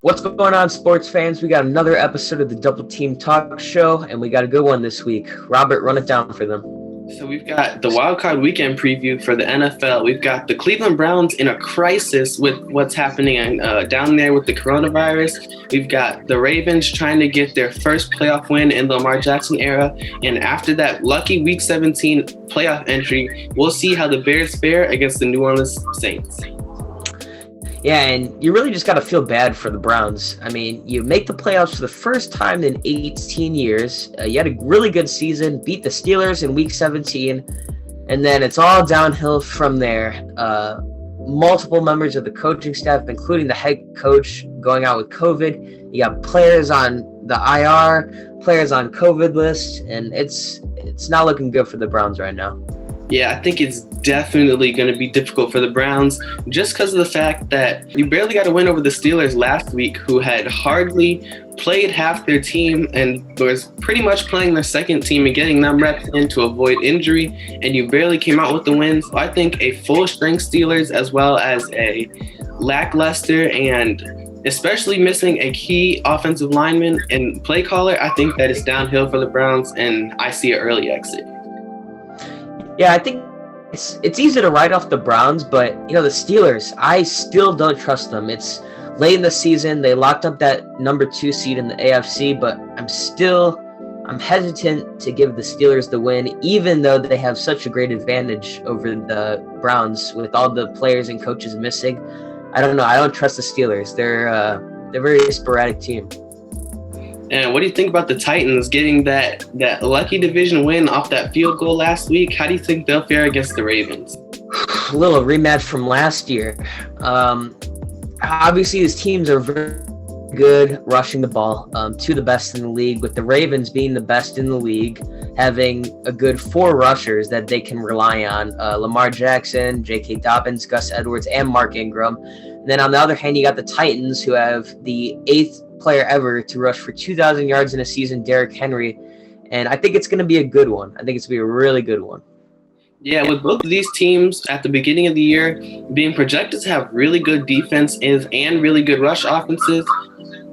What's going on, sports fans? We got another episode of the Double Team Talk Show, and we got a good one this week. Robert, run it down for them. So we've got the Wildcard Weekend preview for the NFL. We've got the Cleveland Browns in a crisis with what's happening down there with the coronavirus. We've got the Ravens trying to get their first playoff win in the Lamar Jackson era. And after that lucky Week 17 playoff entry, we'll see how the Bears fare against the New Orleans Saints. Yeah, and you really just got to feel bad for the Browns. I mean, you make the playoffs for the first time in 18 years. You had a really good season, beat the Steelers in Week 17, and then it's all downhill from there. Multiple members of the coaching staff, including the head coach, going out with COVID. You got players on the IR, players on COVID list, and it's not looking good for the Browns right now. Yeah, I think it's definitely going to be difficult for the Browns just because of the fact that you barely got a win over the Steelers last week, who had hardly played half their team and was pretty much playing their second team and getting them reps in to avoid injury, and you barely came out with the win. So I think a full-strength Steelers as well as a lackluster and especially missing a key offensive lineman and play caller, I think that it's downhill for the Browns, and I see an early exit. Yeah, I think it's easy to write off the Browns, but, the Steelers, I still don't trust them. It's late in the season. They locked up that number 2 seed in the AFC, but I'm hesitant to give the Steelers the win, even though they have such a great advantage over the Browns with all the players and coaches missing. I don't know. I don't trust the Steelers. They're a very sporadic team. And what do you think about the Titans getting that lucky division win off that field goal last week? How do you think they'll fare against the Ravens? A little rematch from last year. Obviously, these teams are very good rushing the ball, two of the best in the league, with the Ravens being the best in the league, having a good 4 rushers that they can rely on. Lamar Jackson, J.K. Dobbins, Gus Edwards, and Mark Ingram. And then on the other hand, you got the Titans, who have the 8th player ever to rush for 2,000 yards in a season, Derrick Henry, and I think it's going to be a good one. I think it's going to be a really good one. Yeah, with both of these teams at the beginning of the year being projected to have really good defenses and really good rush offenses,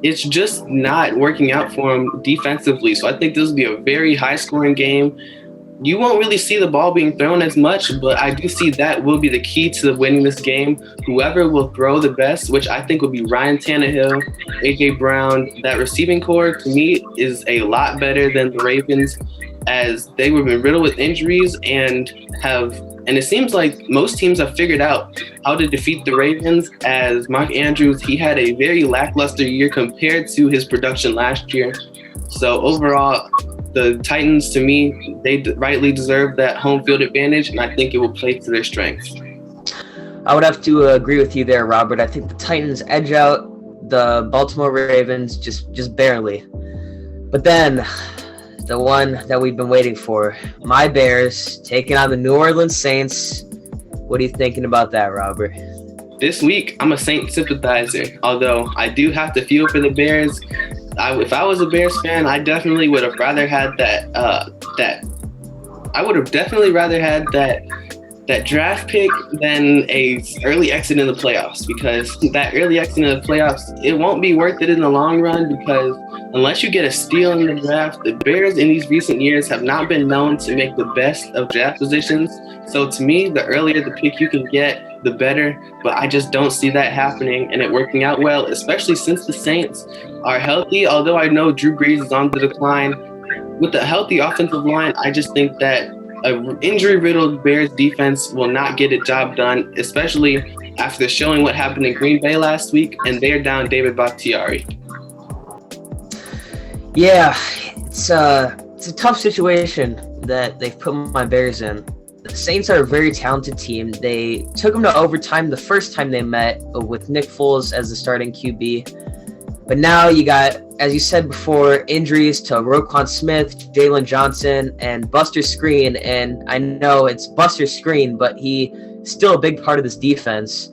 it's just not working out for them defensively. So I think this will be a very high-scoring game. You won't really see the ball being thrown as much, but I do see that will be the key to winning this game. Whoever will throw the best, which I think will be Ryan Tannehill, A.J. Brown, that receiving core to me is a lot better than the Ravens, as they have been riddled with injuries and it seems like most teams have figured out how to defeat the Ravens, as Mark Andrews, he had a very lackluster year compared to his production last year. So overall, the Titans, to me, they rightly deserve that home field advantage, and I think it will play to their strengths. I would have to agree with you there, Robert. I think the Titans edge out the Baltimore Ravens just barely. But then, the one that we've been waiting for, my Bears taking on the New Orleans Saints. What are you thinking about that, Robert? This week, I'm a Saints sympathizer, although I do have to feel for the Bears. If I was a Bears fan, I definitely would have rather had that draft pick than a early exit in the playoffs, because that early exit in the playoffs, it won't be worth it in the long run, because unless you get a steal in the draft, the Bears in these recent years have not been known to make the best of draft positions. So to me, the earlier the pick you can get, the better, but I just don't see that happening and it working out well, especially since the Saints are healthy. Although I know Drew Brees is on the decline, with a healthy offensive line, I just think that an injury-riddled Bears defense will not get a job done, especially after showing what happened in Green Bay last week, and they're down David Bakhtiari. Yeah, it's a tough situation that they've put my Bears in. The Saints are a very talented team. They took them to overtime the first time they met with Nick Foles as the starting QB. But now you got, as you said before, injuries to Roquan Smith, Jalen Johnson, and Buster Skrine. And I know it's Buster Skrine, but he's still a big part of this defense.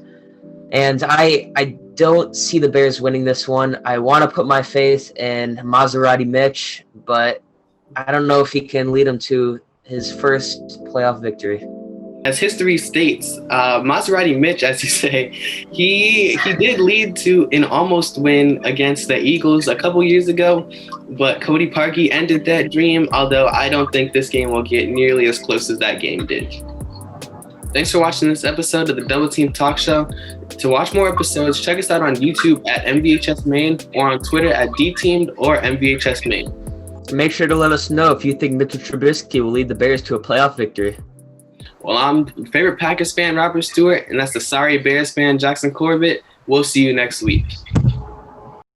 And I don't see the Bears winning this one. I want to put my faith in Maserati Mitch, but I don't know if he can lead them to his first playoff victory. as history states, Maserati Mitch, as you say, he did lead to an almost win against the Eagles a couple years ago, but Cody Parkey ended that dream, although I don't think this game will get nearly as close as that game did. Thanks for watching this episode of the Double Team Talk Show. To watch more episodes, check us out on YouTube at MVHSMane or on Twitter at DTeamed or MVHSMane. Make sure to let us know if you think Mitchell Trubisky will lead the Bears to a playoff victory. Well, I'm favorite Packers fan, Robert Stewart, and that's the sorry Bears fan, Jackson Corbett. We'll see you next week.